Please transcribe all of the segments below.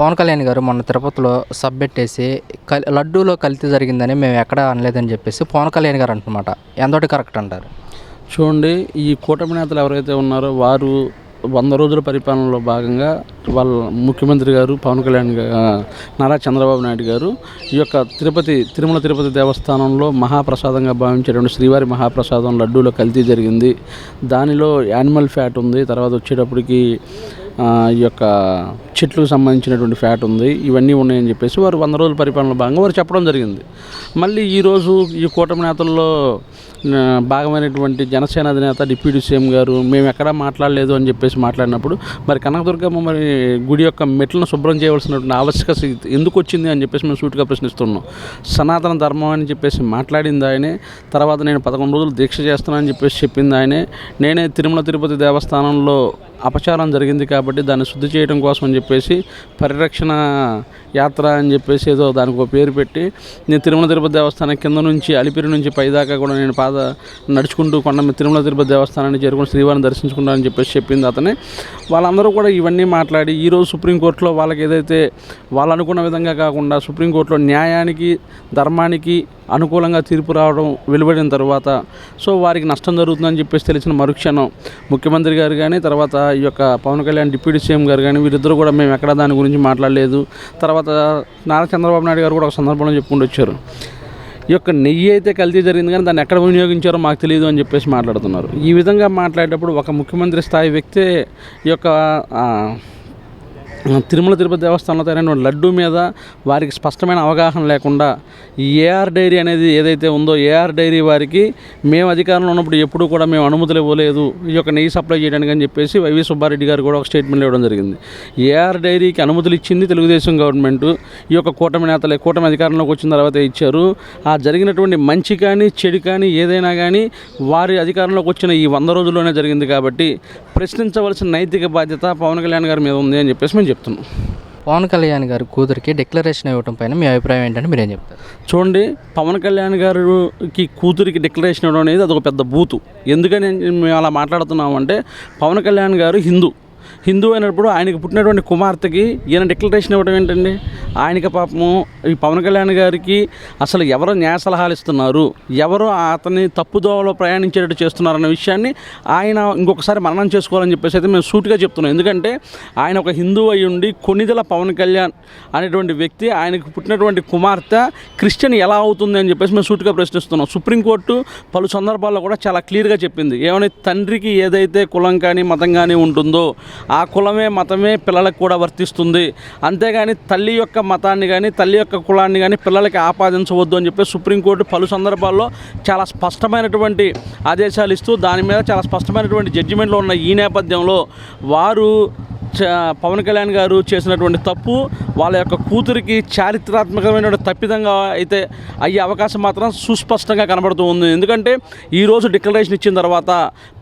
పవన్ కళ్యాణ్ గారు మొన్న తిరుపతిలో సభ పెట్టేసి లడ్డూలో కల్తీ జరిగిందని మేము ఎక్కడా అనలేదని చెప్పేసి పవన్ కళ్యాణ్ గారు అంటున్నమాట. ఎంతటి కరెక్ట్ అంటారు? చూడండి, ఈ కూటమి నేతలు ఎవరైతే ఉన్నారో వారు 100 రోజుల పరిపాలనలో భాగంగా వాళ్ళ ముఖ్యమంత్రి గారు పవన్ కళ్యాణ్ నారా చంద్రబాబు నాయుడు గారు ఈ యొక్క తిరుమల తిరుపతి దేవస్థానంలో మహాప్రసాదంగా భావించేటువంటి శ్రీవారి మహాప్రసాదం లడ్డూలో కల్తీ జరిగింది. దానిలో యానిమల్ ఫ్యాట్ ఉంది, తర్వాత వచ్చేటప్పటికి ఈ యొక్క చెట్లకు సంబంధించినటువంటి ఫ్యాట్ ఉంది, ఇవన్నీ ఉన్నాయని చెప్పేసి వారు 100 రోజుల పరిపాలనలో భాగంగా వారు చెప్పడం జరిగింది. మళ్ళీ ఈరోజు ఈ కూటమి నేతల్లో భాగమైనటువంటి జనసేన అధినేత డిప్యూటీ సీఎం గారు మేము ఎక్కడా మాట్లాడలేదు అని చెప్పేసి మాట్లాడినప్పుడు మరి కనకదుర్గమ్మ మరి గుడి యొక్క మెట్లను శుభ్రం చేయవలసినటువంటి ఆవశ్యకత ఎందుకు వచ్చింది అని చెప్పేసి మేము సూటిగా ప్రశ్నిస్తున్నాం. సనాతన ధర్మం అని చెప్పేసి మాట్లాడింది ఆయనే, తర్వాత నేను 11 రోజులు దీక్ష చేస్తున్నానని చెప్పేసి చెప్పింది ఆయనే. నేనే తిరుమల తిరుపతి దేవస్థానంలో అపచారం జరిగింది కాబట్టి దాన్ని శుద్ధి చేయడం కోసం అని చెప్పేసి పరిరక్షణ యాత్ర అని చెప్పేసి ఏదో దానికి ఒక పేరు పెట్టి నేను తిరుమల తిరుపతి దేవస్థానం కింద నుంచి అలిపిరి నుంచి పైదాకా కూడా నేను నడుచుకుంటూ తిరుమల తిరుపతి దేవస్థానాన్ని చేరుకుని శ్రీవారిని దర్శించుకుంటానని చెప్పేసి చెప్పింది అతనే. వాళ్ళందరూ కూడా ఇవన్నీ మాట్లాడి ఈరోజు సుప్రీంకోర్టులో వాళ్ళకి ఏదైతే వాళ్ళు అనుకున్న విధంగా కాకుండా సుప్రీంకోర్టులో న్యాయానికి ధర్మానికి అనుకూలంగా తీర్పు రావడం వెలువడిన తర్వాత సో వారికి నష్టం జరుగుతుందని చెప్పేసి తెలిసిన మరుక్షణం ముఖ్యమంత్రి గారు కానీ తర్వాత ఈ యొక్క పవన్ కళ్యాణ్ డిప్యూటీ సీఎం గారు కానీ వీరిద్దరూ కూడా మేము ఎక్కడ దాని గురించి మాట్లాడలేదు. తర్వాత నారా చంద్రబాబు నాయుడు గారు కూడా ఒక సందర్భంలో చెప్పుకుంటూ వచ్చారు, ఈ యొక్క నెయ్యి అయితే కల్తీ జరిగింది కానీ దాన్ని ఎక్కడ వినియోగించారో మాకు తెలియదు అని చెప్పేసి మాట్లాడుతున్నారు. ఈ విధంగా మాట్లాడేటప్పుడు ఒక ముఖ్యమంత్రి స్థాయి వ్యక్తే ఈ యొక్క తిరుమల తిరుపతి దేవస్థానంలో తయారైన లడ్డూ మీద వారికి స్పష్టమైన అవగాహన లేకుండా ఏఆర్ డైరీ అనేది ఏదైతే ఉందో ఏఆర్ డైరీ వారికి మేము అధికారంలో ఉన్నప్పుడు ఎప్పుడూ కూడా మేము అనుమతులు ఇవ్వలేదు ఈ యొక్క నెయ్యి సప్లై చేయడానికి అని చెప్పేసి వైవి సుబ్బారెడ్డి గారు కూడా ఒక స్టేట్మెంట్ ఇవ్వడం జరిగింది. ఏఆర్ డైరీకి అనుమతులు ఇచ్చింది తెలుగుదేశం గవర్నమెంట్, ఈ యొక్క కూటమి అధికారంలోకి వచ్చిన తర్వాత ఇచ్చారు. ఆ జరిగినటువంటి మంచి కానీ చెడు కానీ ఏదైనా కానీ వారి అధికారంలోకి వచ్చిన ఈ 100 రోజుల్లోనే జరిగింది కాబట్టి ప్రశ్నించవలసిన నైతిక బాధ్యత పవన్ కళ్యాణ్ గారి మీద ఉంది అని చెప్పేసి మేము చెప్తున్నాం. పవన్ కళ్యాణ్ గారు కూతురికి డిక్లరేషన్ ఇవ్వడం పైన మీ అభిప్రాయం ఏంటంటే మీరేం చెప్తారు? చూడండి, పవన్ కళ్యాణ్ గారికి కూతురికి డిక్లరేషన్ ఇవ్వడం అనేది అదొక పెద్ద బూతు. ఎందుకని మేము అలా మాట్లాడుతున్నామంటే పవన్ కళ్యాణ్ గారు హిందూ అయినప్పుడు ఆయనకి పుట్టినటువంటి కుమార్తెకి ఈయన డిక్లరేషన్ ఇవ్వడం ఏంటండి? ఆయనకి పాపము ఈ పవన్ కళ్యాణ్ గారికి అసలు ఎవరు న్యాయ సలహాలు ఇస్తున్నారు, ఎవరు అతన్ని తప్పుదోవలో ప్రయాణించేటట్టు చేస్తున్నారన్న విషయాన్ని ఆయన ఇంకొకసారి మననం చేసుకోవాలని చెప్పేసి అయితే మేము సూటిగా చెప్తున్నాం. ఎందుకంటే ఆయన ఒక హిందూ అయి ఉండి కొన్నిదల పవన్ కళ్యాణ్ అనేటువంటి వ్యక్తి ఆయనకు పుట్టినటువంటి కుమార్తె క్రిస్టియన్ ఎలా అవుతుంది అని చెప్పేసి మేము సూటిగా ప్రశ్నిస్తున్నాం. సుప్రీంకోర్టు పలు సందర్భాల్లో కూడా చాలా క్లియర్గా చెప్పింది, ఏమైనా తండ్రికి ఏదైతే కులం కానీ మతం కానీ ఉంటుందో ఆ కులమే మతమే పిల్లలకు కూడా వర్తిస్తుంది, అంతేగాని తల్లి యొక్క మతాన్ని కానీ తల్లి యొక్క కులాన్ని కానీ పిల్లలకి ఆపాదించవద్దు అని చెప్పి సుప్రీంకోర్టు పలు సందర్భాల్లో చాలా స్పష్టమైనటువంటి ఆదేశాలు ఇస్తూ దాని మీద చాలా స్పష్టమైనటువంటి జడ్జిమెంట్లో ఉన్న ఈ నేపథ్యంలో వారు పవన్ కళ్యాణ్ గారు చేసినటువంటి తప్పు వాళ్ళ యొక్క కూతురికి చారిత్రాత్మకమైన తప్పిదంగా అయితే అయ్యే అవకాశం మాత్రం సుస్పష్టంగా కనబడుతూ ఉంది. ఎందుకంటే ఈరోజు డిక్లరేషన్ ఇచ్చిన తర్వాత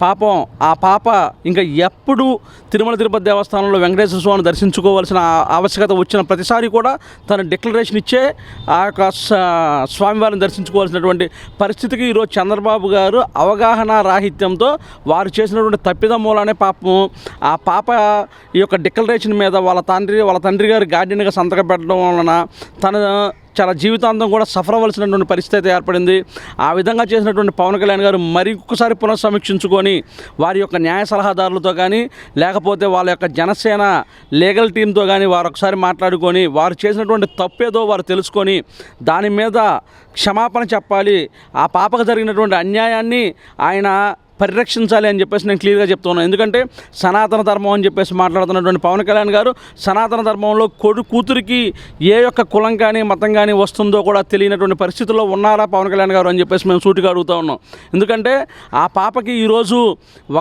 పాపం ఆ పాప ఇంకా ఎప్పుడు తిరుమల తిరుపతి దేవస్థానంలో వెంకటేశ్వర స్వామిని దర్శించుకోవాల్సిన ఆవశ్యకత వచ్చిన ప్రతిసారి కూడా తన డిక్లరేషన్ ఇచ్చే ఆ యొక్క స్వామివారిని దర్శించుకోవాల్సినటువంటి పరిస్థితికి ఈరోజు చంద్రబాబు గారు అవగాహన రాహిత్యంతో వారు చేసినటువంటి తప్పిదం మూలానే పాపం ఆ పాప ఈ యొక్క డిక్లరేషన్ మీద వాళ్ళ తండ్రి గారు గార్డియన్గా సంతకం పెట్టడం వలన తన చాలా జీవితాంతం కూడా సఫర్ అవ్వాల్సినటువంటి పరిస్థితి ఏర్పడింది. ఆ విధంగా చేసినటువంటి పవన్ కళ్యాణ్ గారు మరొకసారి పునఃసమీక్షించుకొని వారి యొక్క న్యాయ సలహాదారులతో కానీ లేకపోతే వాళ్ళ యొక్క జనసేన లీగల్ టీంతో కానీ వారు ఒకసారి మాట్లాడుకొని వారు చేసినటువంటి తప్పేదో వారు తెలుసుకొని దాని మీద క్షమాపణ చెప్పాలి. ఆ పాపకు జరిగినటువంటి అన్యాయాన్ని ఆయన పరిరక్షించాలి అని చెప్పేసి నేను క్లియర్గా చెప్తున్నాను. ఎందుకంటే సనాతన ధర్మం అని చెప్పేసి మాట్లాడుతున్నటువంటి పవన్ కళ్యాణ్ గారు సనాతన ధర్మంలో కూతురికి ఏ యొక్క కులం కానీ మతం కానీ వస్తుందో కూడా తెలియనటువంటి పరిస్థితుల్లో ఉన్నారా పవన్ కళ్యాణ్ గారు అని చెప్పేసి మేము సూటిగా అడుగుతూ ఉన్నాం. ఎందుకంటే ఆ పాపకి ఈరోజు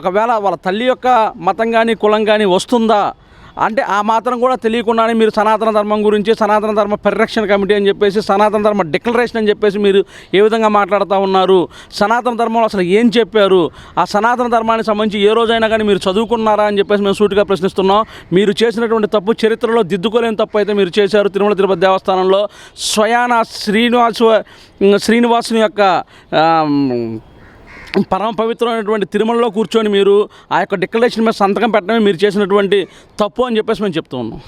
ఒకవేళ వాళ్ళ తల్లి యొక్క మతం కానీ కులం కానీ వస్తుందా అంటే ఆ మాత్రం కూడా తెలియకుండానే మీరు సనాతన ధర్మం గురించి సనాతన ధర్మ పరిరక్షణ కమిటీ అని చెప్పేసి సనాతన ధర్మ డిక్లరేషన్ అని చెప్పేసి మీరు ఏ విధంగా మాట్లాడుతూ ఉన్నారు? సనాతన ధర్మంలో అసలు ఏం చెప్పారు? ఆ సనాతన ధర్మానికి సంబంధించి ఏ రోజైనా కానీ మీరు చదువుకున్నారా అని చెప్పేసి మేము సూటిగా ప్రశ్నిస్తున్నాం. మీరు చేసినటువంటి తప్పు చరిత్రలో దిద్దుకోలేని తప్పు అయితే మీరు చేశారు. తిరుమల తిరుపతి దేవస్థానంలో స్వయాన శ్రీనివాసుని యొక్క పరమ పవిత్రమైనటువంటి తిరుమలలో కూర్చొని మీరు ఆ యొక్క డిక్లరేషన్ మీద సంతకం పెట్టడమే మీరు చేసినటువంటి తప్పు అని చెప్పేసి మేము చెప్తూ ఉన్నాం.